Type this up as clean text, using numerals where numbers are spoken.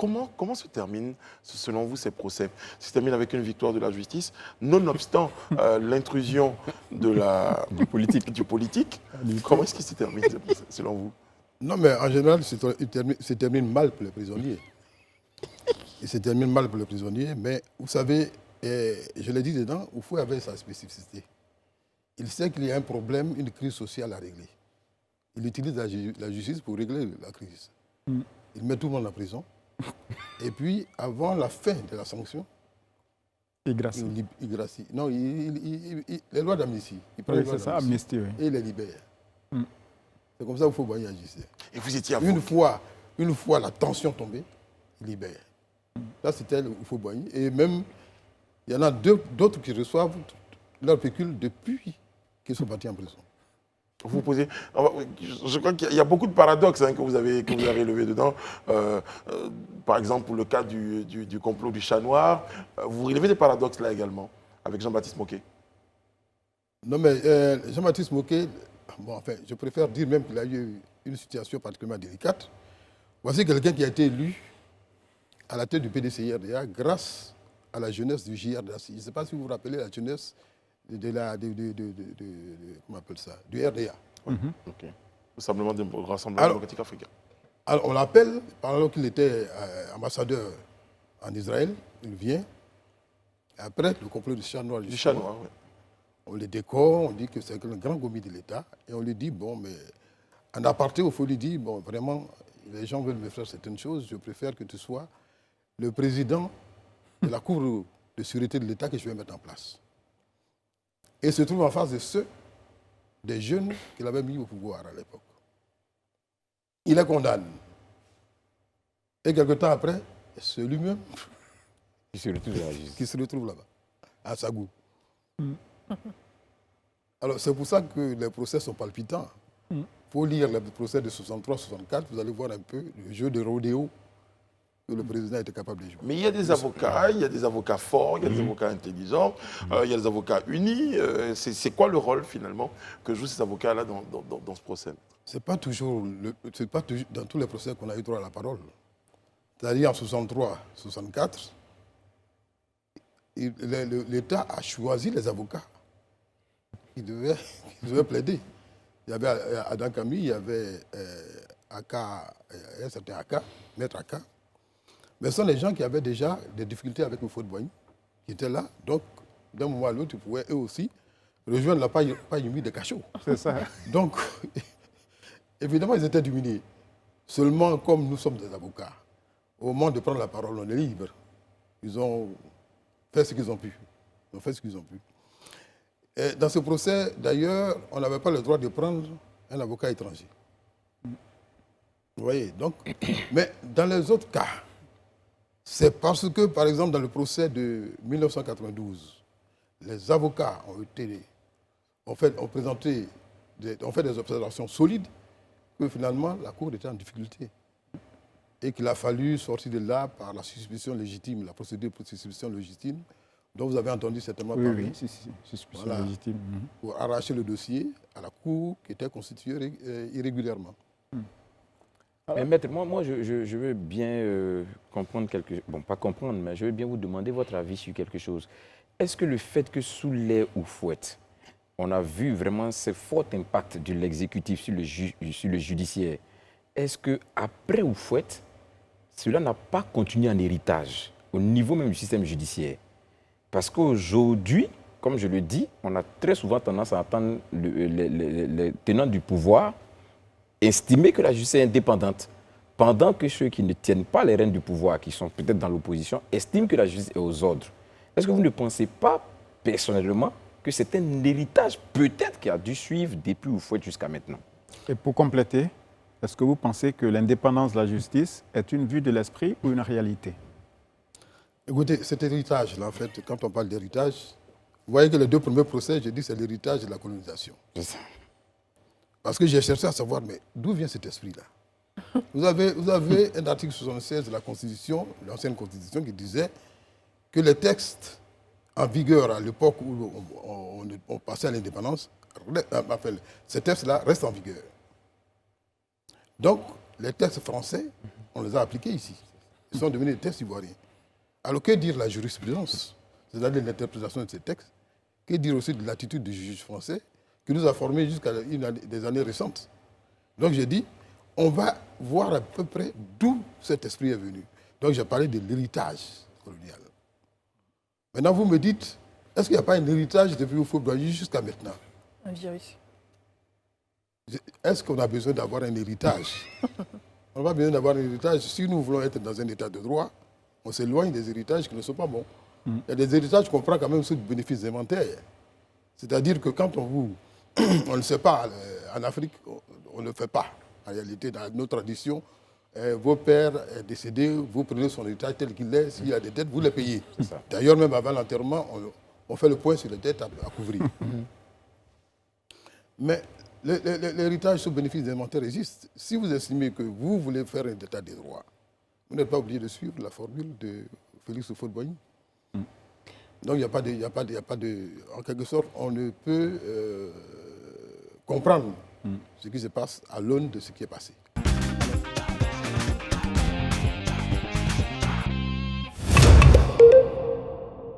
Comment se terminent, selon vous, ces procès? Se terminent avec une victoire de la justice, nonobstant l'intrusion du politique. Comment est-ce qu'il se termine, ces procès, selon vous? Non, mais en général, se termine mal pour les prisonniers. Il se termine mal pour les prisonniers, mais vous savez, je l'ai dit dedans, Oufoué avait sa spécificité. Il sait qu'il y a un problème, une crise sociale à régler. Il utilise la justice pour régler la crise. Il met tout le monde en prison. Et puis, avant la fin de la sanction, il gracie. Non, les lois d'amnistie. Oui, c'est ça, amnistie, oui. Et il les libère. C'est comme ça qu'il faut Boigny agissait. Et vous étiez à une fois la tension tombée, il libère. Là, c'était le Houphouët-Boigny. Et même, il y en a d'autres qui reçoivent leur pécule depuis qu'ils sont partis en prison. Vous posez, je crois qu'il y a beaucoup de paradoxes que vous avez relevés dedans. Par exemple, pour le cas du complot du chat noir, vous relevez des paradoxes là également, avec Jean-Baptiste Moquet. Non, mais Jean-Baptiste Moquet, bon, enfin, je préfère dire même qu'il a eu une situation particulièrement délicate. Voici quelqu'un qui a été élu à la tête du PDCI-RDA grâce à la jeunesse du JRDA. Je ne sais pas si vous vous rappelez la jeunesse comment on appelle ça, du RDA. Ok. Rassemblement démocratique africain. Alors, on l'appelle, pendant qu'il était ambassadeur en Israël, il vient. Après, le complot du chat noir. Du chat noir, oui. On le décore, on dit que c'est un grand commis de l'État. Et on lui dit, bon, mais en aparté, il faut lui dire, bon, vraiment, les gens veulent me faire certaines choses, je préfère que tu sois le président de la Cour de sûreté de l'État que je vais mettre en place. Et il se trouve en face de ceux, des jeunes qu'il avait mis au pouvoir à l'époque. Il les condamne. Et quelque temps après, c'est lui-même qui se retrouve là-bas, à Sagou. Alors c'est pour ça que les procès sont palpitants. Il faut lire les procès de 63-64, vous allez voir un peu le jeu de rodéo que le président était capable de jouer. Mais il y a des avocats forts, il y a des avocats intelligents, il y a des avocats unis. C'est quoi le rôle finalement que jouent ces avocats-là dans ce procès? C'est pas toujours dans tous les procès qu'on a eu droit à la parole. C'est-à-dire en 63-64, l'État a choisi les avocats qui devaient plaider. Il y avait Adam Camille, il y avait un certain Aka, Maître Aka. Mais ce sont les gens qui avaient déjà des difficultés avec Houphouët-Boigny, qui étaient là. Donc, d'un moment à l'autre, ils pouvaient eux aussi rejoindre la paille de cachot. C'est ça. Donc, évidemment, ils étaient dominés. Seulement, comme nous sommes des avocats, au moment de prendre la parole, on est libre. Ils ont fait ce qu'ils ont pu. Et dans ce procès, d'ailleurs, on n'avait pas le droit de prendre un avocat étranger. Vous voyez, donc, mais dans les autres cas, c'est parce que, par exemple, dans le procès de 1992, les avocats ont fait des observations solides que finalement la Cour était en difficulté. Et qu'il a fallu sortir de là par la suspicion légitime, la procédure pour suspicion légitime, dont vous avez entendu certainement parler. Oui, suspicion légitime. Pour arracher le dossier à la Cour qui était constituée irrégulièrement. Mais maître, moi je veux bien comprendre quelque chose. Bon, pas comprendre, mais je veux bien vous demander votre avis sur quelque chose. Est-ce que le fait que sous les Houphouët, on a vu vraiment ce fort impact de l'exécutif sur le judiciaire, est-ce qu'après Houphouët, cela n'a pas continué en héritage, au niveau même du système judiciaire? Parce qu'aujourd'hui, comme je le dis, on a très souvent tendance à entendre les tenants du pouvoir estimer que la justice est indépendante, pendant que ceux qui ne tiennent pas les rênes du pouvoir, qui sont peut-être dans l'opposition, estiment que la justice est aux ordres. Est-ce que vous ne pensez pas, personnellement, que c'est un héritage peut-être qui a dû suivre depuis Houphouët jusqu'à maintenant? Et pour compléter, est-ce que vous pensez que l'indépendance de la justice est une vue de l'esprit ou une réalité? Écoutez, cet héritage-là, en fait, quand on parle d'héritage, vous voyez que les deux premiers procès, je dis c'est l'héritage de la colonisation. C'est ça. Parce que j'ai cherché à savoir, mais d'où vient cet esprit-là? Vous avez un article 76 de la Constitution, l'ancienne Constitution, qui disait que les textes en vigueur à l'époque où on passait à l'indépendance, ces textes-là restent en vigueur. Donc, les textes français, on les a appliqués ici. Ils sont devenus des textes ivoiriens. Alors que dire la jurisprudence, c'est-à-dire l'interprétation de ces textes? Que dire aussi de l'attitude du juge français qui nous a formés jusqu'à des années récentes? Donc j'ai dit, on va voir à peu près d'où cet esprit est venu. Donc j'ai parlé de l'héritage colonial. Maintenant vous me dites, est-ce qu'il n'y a pas un héritage depuis Houphouët-Boigny jusqu'à maintenant? Un virus. Est-ce qu'on a besoin d'avoir un héritage? On n'a pas besoin d'avoir un héritage. Si nous voulons être dans un état de droit, on s'éloigne des héritages qui ne sont pas bons. Il y a des héritages qu'on prend quand même sous le bénéfice inventaire. C'est-à-dire que quand on ne le sait pas, en Afrique, on ne le fait pas. En réalité, dans nos traditions, vos pères est décédé, vous prenez son héritage tel qu'il est, s'il y a des dettes, vous les payez. D'ailleurs, même avant l'enterrement, on fait le point sur les dettes à couvrir. Mais l'héritage sous bénéfice inventaire existe. Si vous estimez que vous voulez faire un état des droits, vous n'êtes pas obligé de suivre la formule de Félix Houphouët-Boigny. Donc, il n'y a pas de... En quelque sorte, on ne peut comprendre ce qui se passe à l'aune de ce qui est passé.